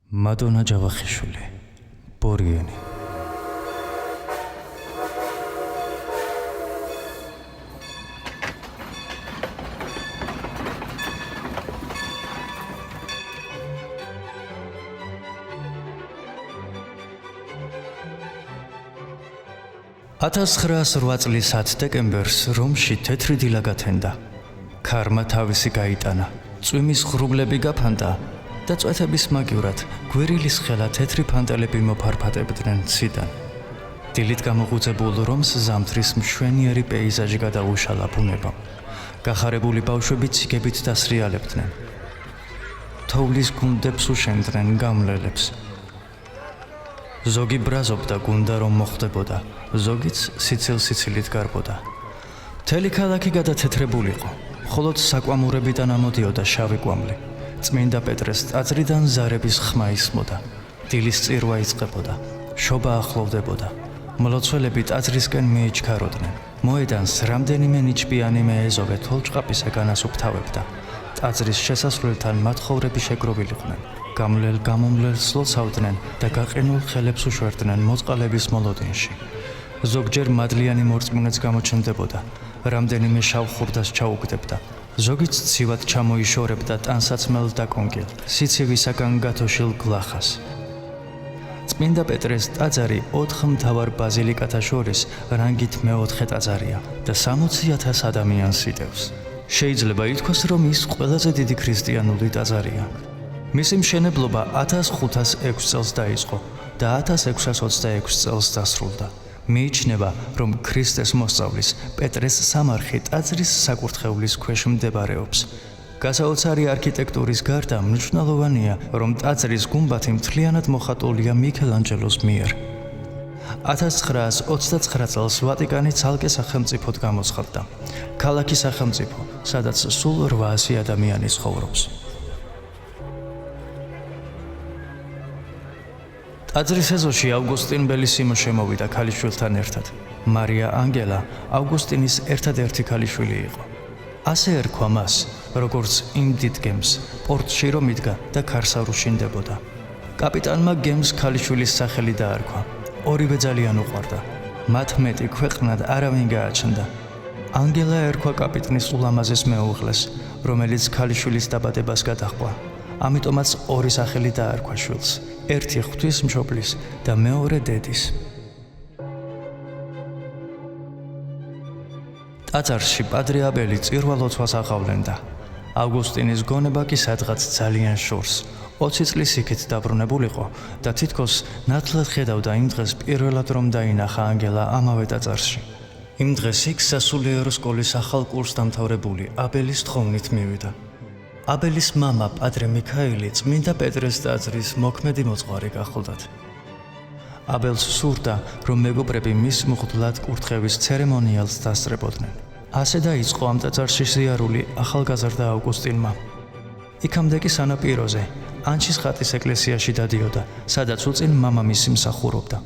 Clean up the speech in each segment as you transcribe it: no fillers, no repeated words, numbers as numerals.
მადონა ჯავახიშვილი, ბორიენი. ათას 908 წლის 10 დეკემბერს რომში თეთრი დილა გათენდა. ქარმა თავისი გაიტანა, წვიმის ღრუბლები გაფანტა და წვეთების მაგივრად გვერილის ხელა თეთრი ფანტელები მოფარფატებდნენ ციდან. დილით გამოღვიძებულ რომს ზამთრის მშვენიერი პეიზაჟი გადაუშალა ბუნებამ. გახარებული ბავშვები ციგებით დასრიალებდნენ. თოვლის გუნდებს უშენდნენ გამლელებს. ზოგი ბრაზობდა გუნდა რომ მოხდებოდა, ზოგიც სიცილ-სიცილით გარბოდა. მთელი ქალაქი გადათეთრებულიყო, მხოლოდ საკვამურებიდან ამოდიოდა შავი კვამლი. წმინდა პეტრეს ტაძრიდან ზარების ხმა ისმოდა. დილის წირვა იწყებოდა, შობა ახლოვდებოდა. მლოცველები ტაძრისკენ მიიჩქაროდნენ. მოედანს რამდენიმე ნიჩბიანი მეეზოვე თოლჭყაპისა განასუფთავებდა. ტაძრის შესასვლელთან მათხოვრები შეგროვილიყვნენ. გამლელ-გამომლელს ლოცავდნენ და გაყინულ ხელებს უშვერდნენ მოწყალების მოლოდინში. ზოგჯერ მადლიანი მორწმუნეც გამოჩნდებოდა, რამდენიმე შავ ხურდას ჩაუგდებდა. ზოგიც ცივად ჩამოიშორებდა ტანსაცმელ დაკონკილ, სიცივისაგან გათოშილ გლახას. წმინდა პეტრეს ტაძარი 4 მთავარ ბაზილიკათა შორის რანგით მეოთხე ტაძარია და 60,000 ადამიანს იტევს. შეიძლება ითქვას, რომ ის ყველაზე დიდი ქრისტიანული ტაძარია. მისი მშენებლობა 1506 წელს დაიწყო და 1626 წელს დასრულდა. მიიჩნევა, რომ ქრისტეს მოსწავლის პეტრეს სამარხი ტაძრის საკურთხევლის ქვეშ მდებარეობს. გასაოცარი არქიტექტურის გარდა მნიშვნელოვანია, რომ ტაძრის გუმბათი მთლიანად მოხატულია მიქელანჯელოს მიერ. 1929 წელს ვატიკანი ცალკე სახელმწიფოდ გამოცხადდა. ქალაქი სახელმწიფო, სადაც სულ 800 ადამიანი ცხოვრობს. ტაძრის ეზოში ავგუსტინ ბელისიმო შემოვიდა ქალიშვილთან ერთად. მარია ანგელა ავგუსტინის ერთადერთი ქალიშვილი იყო. ასე ერქვა მას, როგორც იმ დიდ გემს, პორტში რომ იდგა და ქარს არ უშინდებოდა. კაპიტანმა გემს ქალიშვილის სახელი დაარქვა. ორივე ძალიან უყვარდა. მათ მეტი ქვეყნად არავინ გააჩნდა. ანგელა ერქვა კაპიტნის ულამაზეს მეუღლეს, რომელიც ქალიშვილის დაბადებას გადაჰყვა. ამიტომაც ორი სახელი დაარქვა შვილს, ერთი ღვთისმშობლის და მეორე დედის. ტაძარში პადრე აბელი წირვა-ლოცვას აღავლენდა. ავგუსტინის გონება კი სადღაც ძალიან შორს, 20 წლის იქით დაბრუნებულიყო და თითქოს ნათლად ხედავდა იმ დღეს პირველად რომ დაინახა ანგელა ამავე ტაძარში. იმ დღეს იქ სასულიერო სკოლის ახალ კურსს დამთავრებული აბელის თხოვნით მივიდა. აბელის მამა პადრე მიქაელი წმინდა პეტრეს ტაძრის მოქმედი მოწყვლადი გახლდათ. აბელს სურდა, რომ მეგობრები მის მღვდლად კურთხევის ცერემონიალს დასწრებოდნენ. ასე დაიწყო ამ ტაძარში ზიარული ახალგაზრდა ავგუსტინმა. იქამდე კი სანაპიროზე, ანჩის ხატის ეკლესიაში დადიოდა, სადაც უწინ მამამისი მსახურობდა.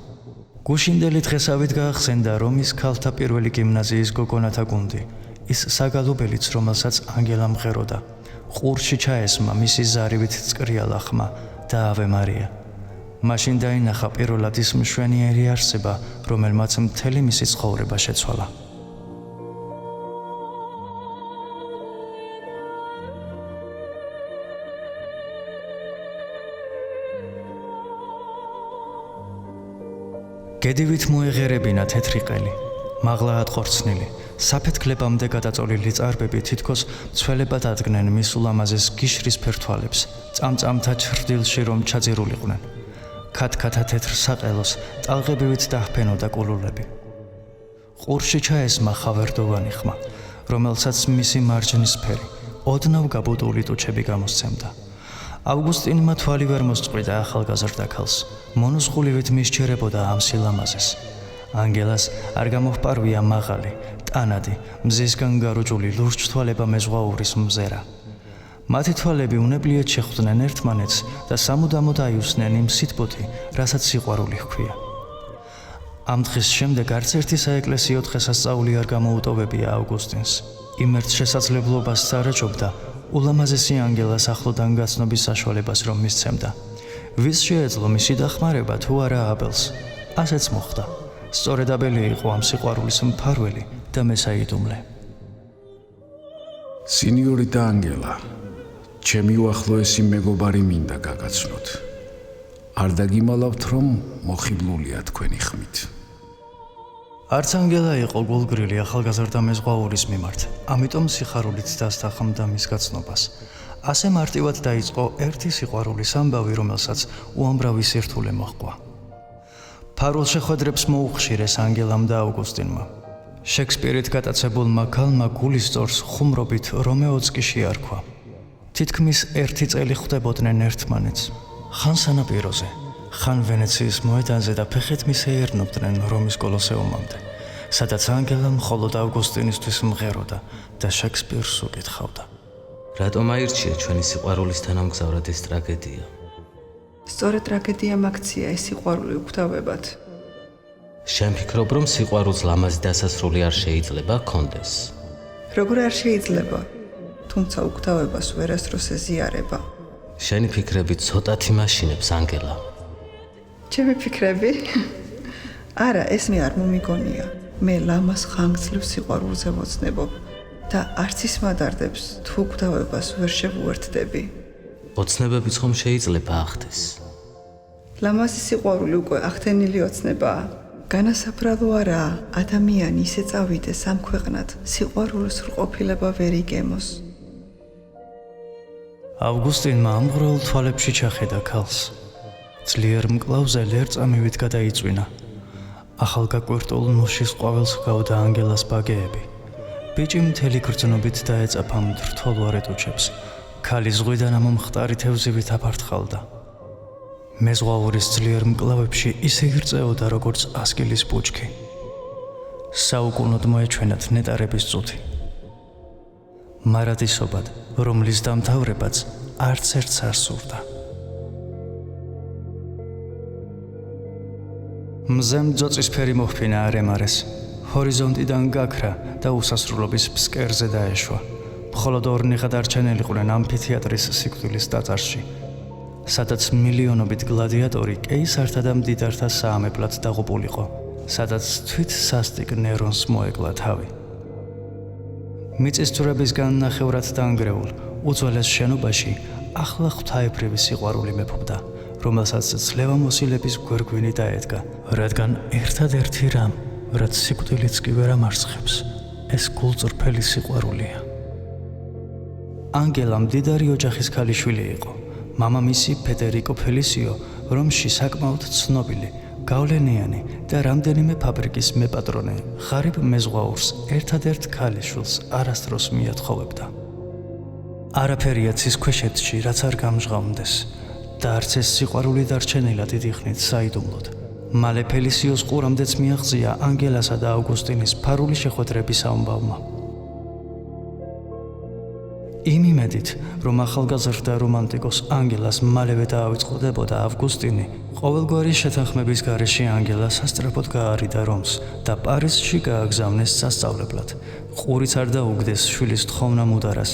გუშინდელი დღესავით გაახსენდა რომის ქალთა პირველი გიმნაზიის გოგონათა გუნდი, ის საგალობელიც, რომელსაც ანგელა მღეროდა. ყურში ჩაესმა მისი ზარივით წკრიალა ხმა და ავე მარია. მაშინ დაინახა პირველად ის მშვენიერი არსება, რომელმაც მთელი მისი ცხოვრება შეცვალა. გედივით მოეღერებინა თეთრი ყელი, მაღლა ატყორცნილი. საფეთქლებამდე გადაწოლილი წარბები თითქოს ცველებად ადგენენ მის ულამაზეს გიშრის ფერთვალებს, წამწამთა ჩრდილში რომ ჩაძირულიყვნენ. ქათქათა თეთრ საყელოს ტალღებივით დაჰფენოდა კულულები. ყურში ჩაესმა ხავერდოვანი ხმა, რომელსაც მისი მარჯნის ფერი, ოდნავ გაბუდული ტუჩები გამოსცემდა. ავგუსტინმა თვალი ვერ მოსწყვიტა ახალგაზრდა ქალს, მონუზღულივით მისჩერებოდა ამ სილამაზეს. ანგელას არ გამოჰპარვია მაღალი, ტანადი, მზისგან გარუჭული ლურჯ თვალება მეზღვაურის მზერა. მათი თვალები უნებლიეთ შეხვდნენ ერთმანეთს და სამუდამოდ აიუსნენ იმ სითბოთი, რასაც სიყვარული ჰქვია. ამ დღის შემდეგ არც ერთი საეკლესიო დღესასწაული არ გამოუტოვებია ავგუსტინს. იმ ერთ შესაძლებლობას წარაჭობდა ულამაზესი ანგელას ახლოდან გაცნობის საშუალებას რომ მისცემდა. ვის შეეძლო მისი დახმარება თუ არა აბელს. ასეც მოხდა. სწორედ აბელი იყო ამ სიყვარულის მფარველი და მესაიდუმლე. სინიორიტა ანგელა, ჩემი უახლოესი მეგობარი მინდა გაგაცნოთ. არ დაგიმალავთ, რომ მოხიბლულია თქვენი ხმით. არც ანგელა იყო გულგრილი ახალგაზრდა მეზღვაურის მიმართ, ამიტომ სიხარულით დასთანხმდა მის გაცნობას. ასე მარტივად დაიწყო ერთი სიყვარულის ამბავი, რომელსაც უამრავი სირთულე მოჰყვა. ფარულ შეხვედრებს მოუხშირეს ანგელამ და ავგუსტინმა. შექსპირით გატაცებულმა ქალმა გულის სწორს ხუმრობით რომეოც კი შეარქვა. თითქმის ერთი წელი ხვდებოდნენ ერთმანეთს. ხან სანაპიროზე, ხან ვენეციის მოედანზე და ფეხით მისეერნობდნენ რომის კოლოსეუმამდე, სადაც ანგელა მხოლოდ ავგუსტინისთვის მღეროდა და შექსპირს უკითხავდა. რატომ აირჩია ჩვენი სიყვარულის თანამგზავრად ეს ტრაგედია? სწორედ ტრაგედია მაქცია ეს სიყვარული უგთავებად. შენ ფიქრობ, რომ სიყვარულს ლამაზი დასასრული არ შეიძლება ჰქონდეს? როგორ არ შეიძლება, თუმცა უგთავებას ვერასდროს ეზიარება. შენი ფიქრები ცოტათი მაშინებს, ანგელა. ჩემი ფიქრები? არა, ეს მე არ მომიგონია. მე ლამაზ ხანგრძლივ სიყვარულზე ვოცნებობ და არც ის მადარდებს თუ უგთავებას ვერ შევუერთდები. ოცნებებიც ხომ შეიძლება ახდეს? ლამაზი სიყვარული უკვე ახდენილი ოცნებაა. განასაფრალო არაა, ადამიანი ისე წავიდეს ამ ქვეყნად, სიყვარულის რყოფილება ვერ იგემოს. ავგუსტინმა ამღვრეულ თვალებში ჩახედა ქალს. ძლიერ მკლავზე ლერწამივით გადაიწვინა. ახალგაკვირტულ ნუშის ყვავილს ჰგავდა ანგელას ბაგეები. ბიჭი მთელი გრძნობით დაეწაფა მდრთოლ ვარეტუჩებს. ქალი ზღვიდან ამომხტარი თევზივით აფართხალდა. მეზღვაურის ძლიერ მკლავებში ისე ირწეოდა, როგორც ასკილის ბუჩქი. საუკუნოდ მოეჩვენათ ნეტარების წუთი. მარადისობად, რომლის დამთავრებაც არც ერთს არ სურდა. მზემ ძოწისფერი მოჰფინა არემარეს. ჰორიზონტიდან გაქრა და უსასრულობის ფსკერზე დაეშვა. მხოლოდ ორნიღა დარჩენილიყვნენ ამფითეატრის სიკვდილის ტაძარში, სადაც მილიონობით გლადიატორი კეისართა და მდიდართა საამებლად დაღუპულიყო, სადაც თვით სასტიკ ნერონს მოეკლა თავი. მიწისძვრებისგან ნახევრად დანგრეულ უძველეს შენობაში ახლა ღვთაებრივი სიყვარული მეფობდა, რომელსაც ძლევამოსილების გვერგვინი დაედგა, რადგან ერთადერთი რამ, რაც სიკვდილიც კი ვერ ამარცხებს, ეს გულწრფელი სიყვარულია. ანგელა მდიდარი ოჯახის ქალიშვილი იყო. მამამისი ფედერიკო ფელისიო რომში საკმაოდ ცნობილი, გავლენიანი და რამდენიმე ფაბრიკის მეპატრონე ღარიბ მეზღვაურს ერთადერთ ქალიშვილს არასდროს მიათხოვებდა. არაფერია ცის ქვეშეთში, რაც არ გამჟღავნდეს და არც ეს სიყვარული დარჩენილა დიდი ხნით საიდუმლოდ. მალე ფელისიოს ყურამდეც მიაღწია ანგელასა და ავგუსტინის ფარული შეხვედრების ამბავმა. იმ იმედით, რომ ახალგაზრდა რომანტიკოს ანგელას მალევე დაავიწყდებოდა ავგუსტინი, ყოველგვარი შეთანხმების გარეშე ანგელა სასწრაფოდ გაარიდა რომს და პარიზში გააგზავნეს სასწავლებლად. ყურიც არ დაუგდეს შვილის თხოვნამ უდარას,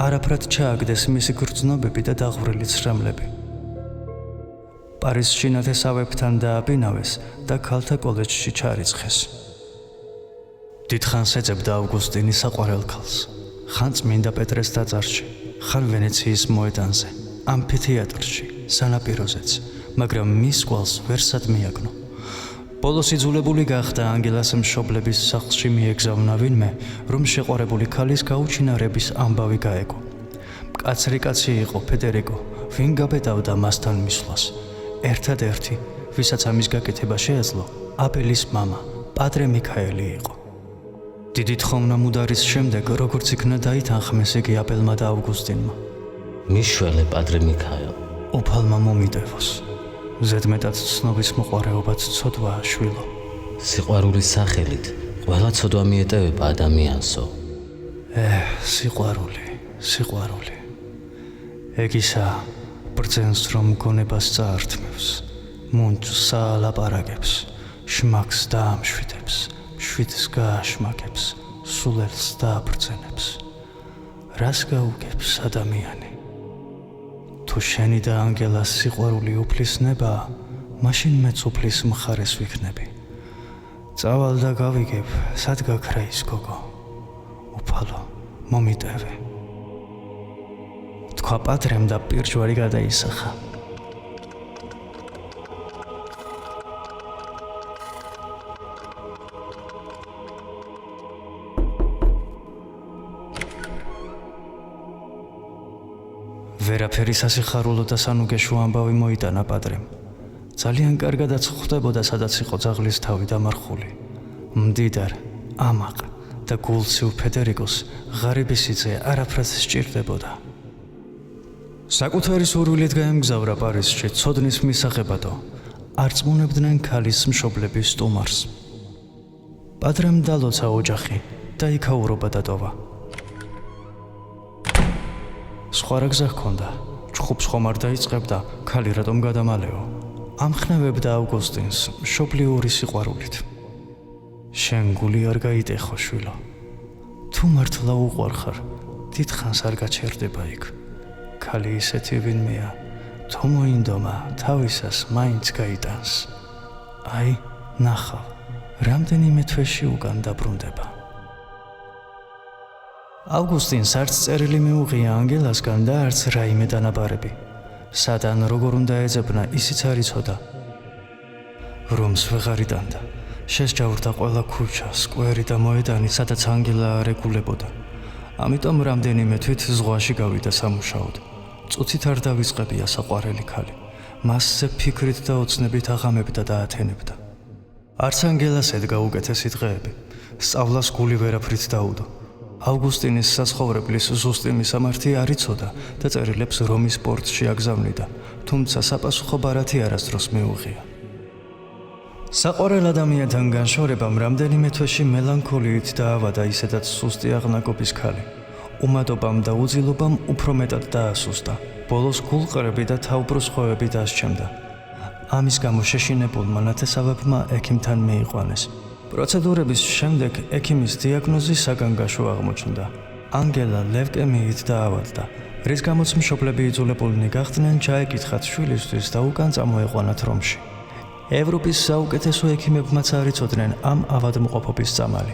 არაფრად ჩააგდეს მისი გრძნობები და დაღვრილი ცრემლები. პარიზში ნათესავებთან დააბინავეს და ქალთა კოლეჯში ჩარიცხეს. დიდხანს ეძებდა ავგუსტინი საყვარელ ქალს. ხან წმინდა პეტრეს ტაძარში, ხან ვენეციის მოედანზე, ამფითეატრში, სანაპიროზეც, მაგრამ მის გვალს ვერსად მიაგნო. ბოლოს იძულებული გახდა ანგელას მშობლების სახლში მიეგზავნა ვინმე, რომ შეყვარებული ქალის გაუჩინარების ამბავი გაეგო. მკაცრი კაცი იყო ფედერიკო, ვინ გაბედავდა მასთან მისვლას. ერთადერთი, ვისაც ამის გაკეთება შეეძლო, აბელის მამა, პადრე მიქაელი იყო. დიდი თხოვნამ უდარის შემდეგ, როგორც იქნა დაითანხმეს იგი აბელმა და ავგუსტინმა. მიშველე პადრე მიქაელ. უფალმა მომიდევოს. ზედმეტად ცნობის მოყვარეობაც ცოდვაა შვილო. სიყვარულის სახელით ყველა ცოდვა მიეტევება ადამიანსო. სიყვარული. ეგ ისაა, ბრძენს რომ გონებას წაართმევს, მუნჯს საალაპარაკებს, შმაკს დაამშვიდებს, შვიდს გააშმაკებს, სულელს დააბრძენებს. რას გაუგებს ადამიანი? თუ თუ შენი და ანგელას სიყვარული უფლისნებაა, მაშინ მეც უფლის მხარეს ვიქნები. წავალ და გავიგებ, სად გაქრა ის გოგო. უფალო, მომიტევე. თქვა პატრემ და პირჯვარი გადაისახა. ვერაფერი სასიხარულო და სანუგეშო ამბავი მოიტანა პატრემ. ძალიან კარგადაც ხვდებოდა, სადაც იყო ძაღლის თავი დამარხული. მდიდარ, ამაყ და გულცივ ფედერიკოს ღარიბი სიძე არაფრად სჭირდებოდა. საკუთარი სურვილით გაემგზავრა პარიზში ცოდნის მისაღებადო. არ წმუნებდნენ ქალის მშობლების სტუმარს. პატრემ დალოცა ოჯახი და იქაურობა დატოვა. სხვა რა გზა ჰქონდა, ჩხუბს ხომ არ დაიწყებდა, ქალი რატომ გადამალეო. ამხნევებდა ავგუსტინს მშობლიური სიყვარულით. შენ გული არ გაიტეხო, შვილო. თუ მართლა უყვარხარ, დიდხანს არ გაჩერდება იქ. ქალი ისეთი ვინმეა, თუ მოინდომა, თავისას მაინც გაიტანს. აი, ნახავ, რამდენიმე თვეში უკან დაბრუნდება. ავგუსტინს არც წერილი მიუღია ანგელასგან და არც რაიმე დანაბარები. სადან როგორ უნდა ეძებნა, ისიც არ იცოდა. რომს ვეღარ იტანდა. შესჯავრდა ყველა ქუჩა, სკვერი და მოედანი, სადაც ანგელა არ ეგულებოდა. ამიტომ რამდენიმე თვით ზღვაში გავიდა სამუშაოდ. წუთით არ დავიწყებია საყვარელი ქალი. მასზე ფიქრით და ოცნებით აღამებდა და ათენებდა. არც ანგელას ედგა უკეთესი დღეები. სწავლას გული ვერაფრით დაუდო. ავგუსტინის საცხოვრებლის ზუსტი მისამართი არ იცოდა და წერილებს რომის პორტში აგზავნიდა, თუმცა საპასუხო ბარათი არასდროს მიუღია. საყვარელ ადამიანთან განშორებამ რამდენიმე თვეში მელანქოლიით დაავადა ისედაც სუსტი აღნაგობის ქალი. უმადობამ და უძილობამ უფრო მეტად დაასუსტა. ბოლოს გულყრები და თავბრუსხვევები დასჩემდა. ამის გამო შეშინებულმა ნათესავებმა ექიმთან მიიყვანეს. პროცედურების შემდეგ ექიმის დიაგნოზი საგანგაშო აღმოჩნდა. ანგელა ლევკემიით დაავადდა, რის გამოც მშობლები იძულებულნი გახდნენ ჩაეკითხათ შვილისთვის და უკან წამოეყვანათ რომში. ევროპის საუკეთესო ექიმებმაც არ იცოდნენ ამ ავადმყოფობის წამალი.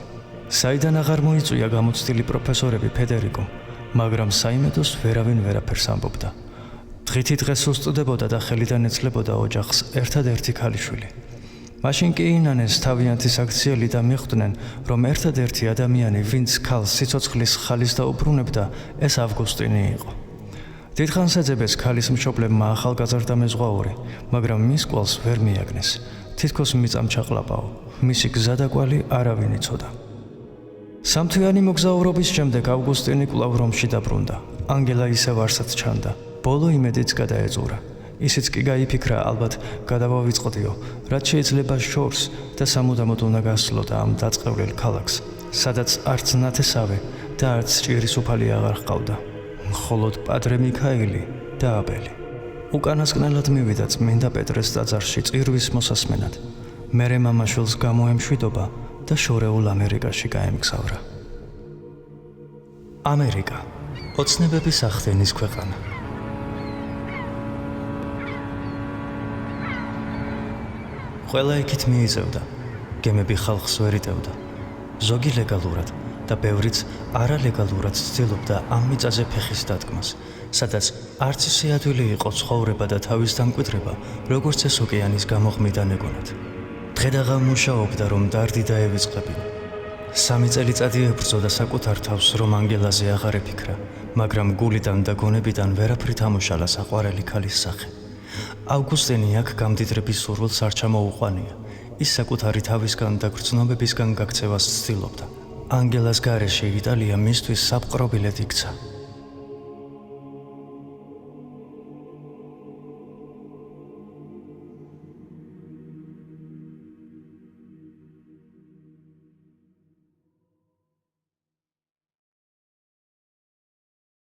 საიდან აღარ მოიწვია გამოცდილი პროფესორები ფედერიკომ, მაგრამ საიმედოს ვერავინ ვერაფერს ამბობდა. დღითი დღეს უსწრდებოდა და ხელიდან ეცლებოდა ოჯახს ერთადერთი ქალიშვილი. მაშინ კი ინანეს თავიანთი საქციელი და მიხვდნენ, რომ ერთადერთი ადამიანი, ვინც ქალს სიცოცხლის ხალის დაუბრუნებდა, ეს ავგუსტინი იყო. დიდხანს ეძებეს ქალის მშობლებმა ახალგაზრდა მეზღვაური, მაგრამ მის კვალს ვერ მიაგნეს. თითქოს მიწამჩაყლაპაო, მისი გზა და კვალი არავინ იცოდა. სამთვიანი მოგზაურობის შემდეგ ავგუსტინი კვლავ რომში დაბრუნდა. ანგელა ისევ არსად ჩანდა. ბოლო იმედიც გადაეწურა. ისიც კი გაიფიქრა, ალბათ გადავავიწყდიო, რაც შეიძლება შორს და სამუდამოდ უნდა გასვლოდა ამ დაწყევლილ ქალაქს, სადაც არც ნათესავე და არც ჭირის უფალი აღარ ჰყავდა. მხოლოდ პადრე მიქაელი და აბელი. უკანასკნელად მივიდა წმინდა პეტრეს ტაძარში წირვის მოსასმენად. მერე მამაშვილს გამოემშვიდობა და შორეულ ამერიკაში გაემგზავრა. ამერიკა, ოცნებების ახდენის ქვეყანა. ყველა იქით მიიწევდა, გემები ხალხს ვერ იტევდა. ზოგი ლეგალურად და ბევრიც არალეგალურად ცდილობდა ამ მიწაზე ფეხის დადგმას, სადაც არც ისე ადვილი იყო ცხოვრება და თავის დამკვიდრება, როგორც ეს ოკეანის გამოღმიდან ეგონათ. დღედაღამ მუშაობდა, რომ დარდი დაევიწყებინა. 3 წელიწადი ებრძოდა საკუთარ თავს, რომ ანგელაზე აღარ ეფიქრა, მაგრამ გულიდან და გონებიდან ვერაფრით ამოშალა საყვარელი ქალის სახე. ავგუსტინი აქ გამდიდრების სურვილს არ ჩამოუყვანია. ის საკუთარი თავისგან და გრძნობებისგან გაქცევას ცდილობდა. ანგელას გარეშე იტალია მისთვის საპყრობილედ იქცა.